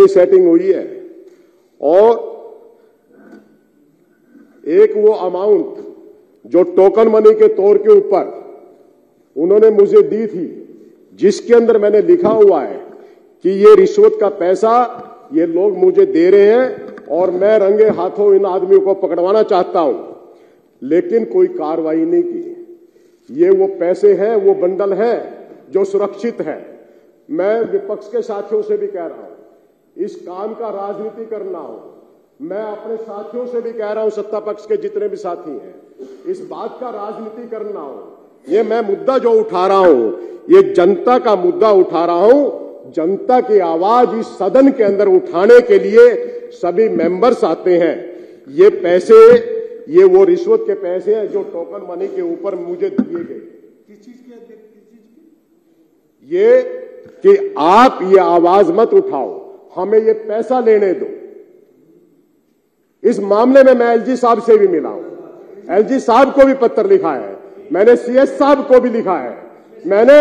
Setting हुई है और एक वो अमाउंट जो टोकन मनी के तौर के ऊपर उन्होंने मुझे दी थी, जिसके अंदर मैंने लिखा हुआ है कि ये रिश्वत का पैसा ये लोग मुझे दे रहे हैं और मैं रंगे हाथों इन आदमियों को पकड़वाना चाहता हूं, लेकिन कोई कार्रवाई नहीं की। ये वो पैसे हैं, वो बंडल है जो सुरक्षित है। मैं विपक्ष के साथियों से भी कह रहा हूं, इस काम का राजनीति करना हो। मैं अपने साथियों से भी कह रहा हूं, सत्ता पक्ष के जितने भी साथी हैं, इस बात का राजनीति करना हो। ये मैं मुद्दा जो उठा रहा हूं, ये जनता का मुद्दा उठा रहा हूं। जनता की आवाज इस सदन के अंदर उठाने के लिए सभी मेंबर्स आते हैं। ये पैसे, ये वो रिश्वत के पैसे हैं जो टोकन मनी के ऊपर मुझे दिए गए। किस चीज के? ये कि आप ये आवाज मत उठाओ, हमें ये पैसा लेने दो। इस मामले में मैं एलजी साहब से भी मिला हूं, एलजी साहब को भी पत्र लिखा है, मैंने सीएस साहब को भी लिखा है, मैंने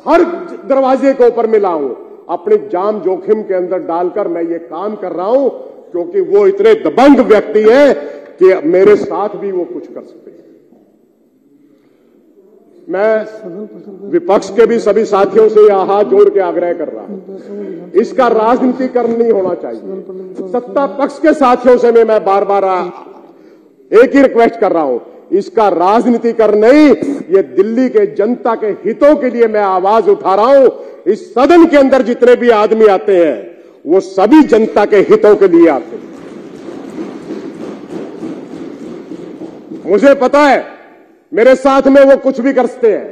हर दरवाजे के ऊपर मिला हूं। अपनी जान जोखिम के अंदर डालकर मैं ये काम कर रहा हूं, क्योंकि वो इतने दबंग व्यक्ति हैं कि मेरे साथ भी वो कुछ कर सकते हैं। मैं विपक्ष के भी सभी साथियों से यह हाथ जोड़ के आग्रह कर रहा हूं, इसका राजनीतिकरण नहीं होना चाहिए। सत्ता पक्ष के साथियों से मैं बार बार एक ही रिक्वेस्ट कर रहा हूं, इसका राजनीतिकरण नहीं, ये दिल्ली के जनता के हितों के लिए मैं आवाज उठा रहा हूं। इस सदन के अंदर जितने भी आदमी आते हैं वो सभी जनता के हितों के लिए आते हैं। मुझे पता है मेरे साथ में वो कुछ भी कर सकते हैं।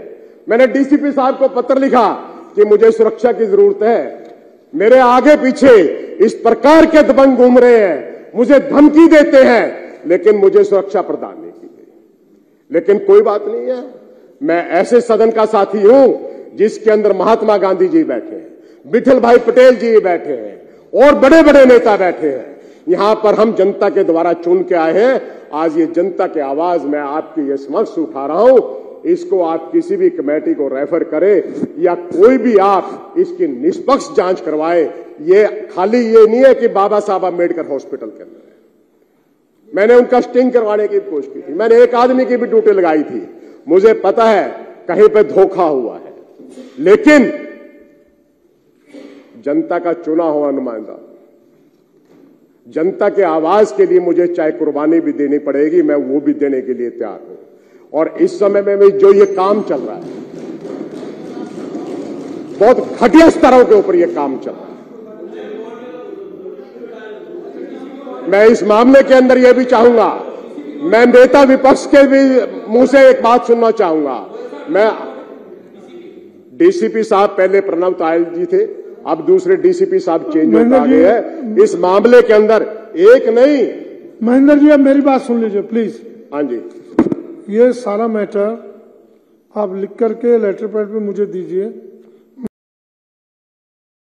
मैंने डीसीपी साहब को पत्र लिखा कि मुझे सुरक्षा की जरूरत है। मेरे आगे पीछे इस प्रकार के दबंग घूम रहे हैं, मुझे धमकी देते हैं, लेकिन मुझे सुरक्षा प्रदान नहीं की गई। लेकिन कोई बात नहीं है, मैं ऐसे सदन का साथी हूं जिसके अंदर महात्मा गांधी जी बैठे हैं, विठल भाई पटेल जी बैठे हैं और बड़े बड़े नेता बैठे हैं। यहां पर हम जनता के द्वारा चुन के आए हैं। आज ये जनता की आवाज मैं आपके ये समक्ष उठा रहा हूं। इसको आप किसी भी कमेटी को रेफर करें या कोई भी आप इसकी निष्पक्ष जांच करवाए। ये खाली ये नहीं है कि बाबा साहब अम्बेडकर हॉस्पिटल के अंदर है। मैंने उनका स्टिंग करवाने की कोशिश की थी, मैंने एक आदमी की भी ड्यूटी लगाई थी। मुझे पता है कहीं पे धोखा हुआ है, लेकिन जनता का चुना हुआ नुमाइंदा, जनता के आवाज के लिए मुझे चाहे कुर्बानी भी देनी पड़ेगी, मैं वो भी देने के लिए तैयार हूं। और इस समय में जो ये काम चल रहा है, बहुत घटिया स्तरों के ऊपर ये काम चल रहा है। मैं इस मामले के अंदर यह भी चाहूंगा, मैं नेता विपक्ष के भी मुंह से एक बात सुनना चाहूंगा। मैं डीसीपी साहब पहले प्रणव तायल जी थे, अब दूसरे डीसीपी साहब चेंज होते आ गए हैं। इस मामले के अंदर एक नहीं। महेंद्र जी, अब मेरी बात सुन लीजिए प्लीज। हाँ जी, ये सारा मैटर आप लिख करके लेटर पैड पे मुझे दीजिए।